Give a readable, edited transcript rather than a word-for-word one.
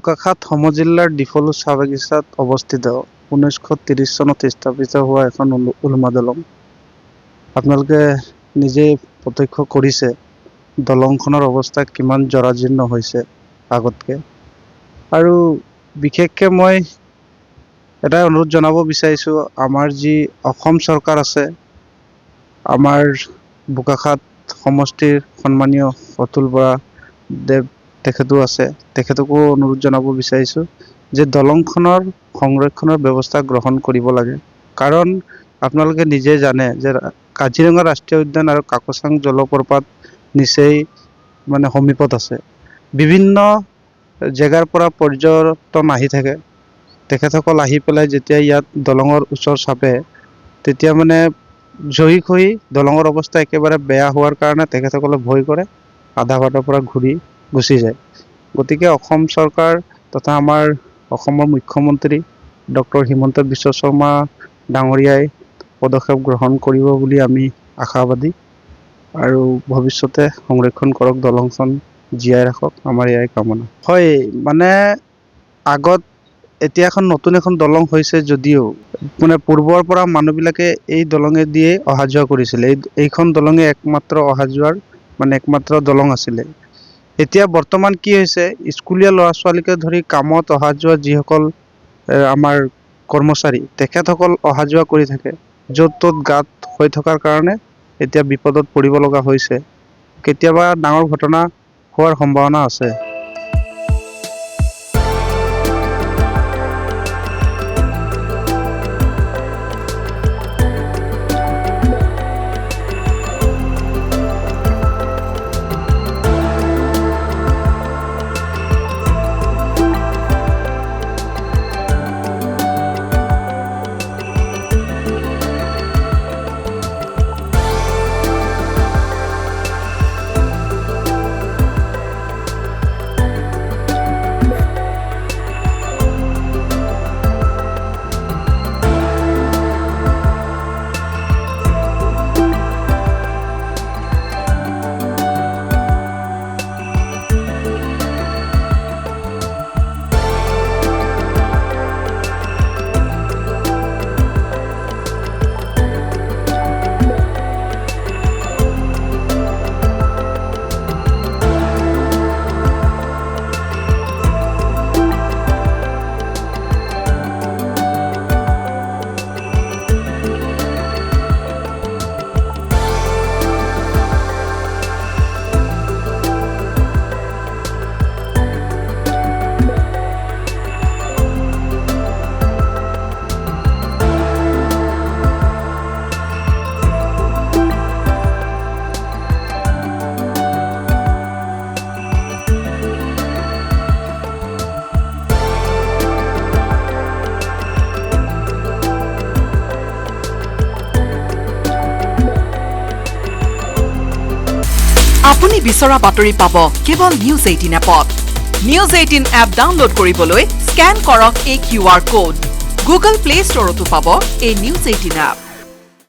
বোকাখাত সমজিল্লাৰ ডিফলু চাহ বাগিচাত অৱস্থিত 1930 চনত স্থাপিত হোৱা এখন ওলোমা দলং। আপোনালোকে নিজে প্ৰত্যক্ষ কৰিছে দলংখনৰ অৱস্থা কিমান জৰাজীৰ্ণ হৈছে আগতকে। আৰু বিশেষকৈ মই এটা অনুৰোধ জনাব বিচাৰিছোঁ, আমাৰ যি অসম চৰকাৰ আছে, আমাৰ বোকাখাত সমষ্টিৰ সন্মানীয় অতুল বৰা দেৱ তেখেতো আছে, তেখেতকো অনুৰোধ জনাব বিচাৰিছোঁ যে দলংখনৰ সংৰক্ষণৰ ব্যৱস্থা গ্ৰহণ কৰিব লাগে। কাৰণ আপোনালোকে নিজে জানে যে কাজিৰঙা ৰাষ্ট্ৰীয় উদ্যান আৰু কাকচাং জলপ্ৰপাত নিচেই সমীপত আছে। বিভিন্ন জেগাৰ পৰা পৰ্যটন আহি থাকে। তেখেতসকল আহি পেলাই যেতিয়া ইয়াত দলঙৰ ওচৰ চাপে, তেতিয়া জহি খহি দলঙৰ অৱস্থা একেবাৰে বেয়া হোৱাৰ কাৰণে তেখেতসকলে ভয় কৰে, আধা বাটৰ পৰা ঘূৰি গুচি যায়। গতিকে অসম চৰকাৰ তথা আমাৰ অসমৰ মুখ্যমন্ত্ৰী ডক্টৰ হিমন্ত বিশ্ব শৰ্মা ডাঙৰীয়াই পদক্ষেপ গ্ৰহণ কৰিব বুলি আমি আশাবাদী, আৰু ভৱিষ্যতে সংৰক্ষণ কৰক, দলংখন জীয়াই ৰাখক, আমাৰ এয়াই কামনা। হয়, আগত এতিয়া নতুন এখন দলং হৈছে যদিও পূৰ্বৰ পৰা মানুহবিলাকে এই দলঙে দিয়ে অহা যোৱা কৰিছিলে। এইখন দলঙে একমাত্ৰ অহা যোৱাৰ একমাত্ৰ দলং আছিলে। এতিয়া বৰ্তমান কি হৈছে, স্কুলীয়া ল'ৰা ছোৱালীকে ধৰি কামত অহা যোৱা যিসকল আমাৰ কৰ্মচাৰী, তেখেতসকল অহা যোৱা কৰি থাকে। য'ত ত'ত গাঁত হৈ থকাৰ কাৰণে এতিয়া বিপদত পৰিব লগা হৈছে। কেতিয়াবা ডাঙৰ ঘটনা হোৱাৰ সম্ভাৱনা আছে। আপুনি বিচৰা বাতৰি পাব কেৱল নিউজ 18 এপত। নিউজ 18 এপ ডাউনলোড কৰিবলৈ স্কেন কৰক এই QR কোড। গুগল প্লে ষ্টৰতো পাব এই নিউজ 18 এপ।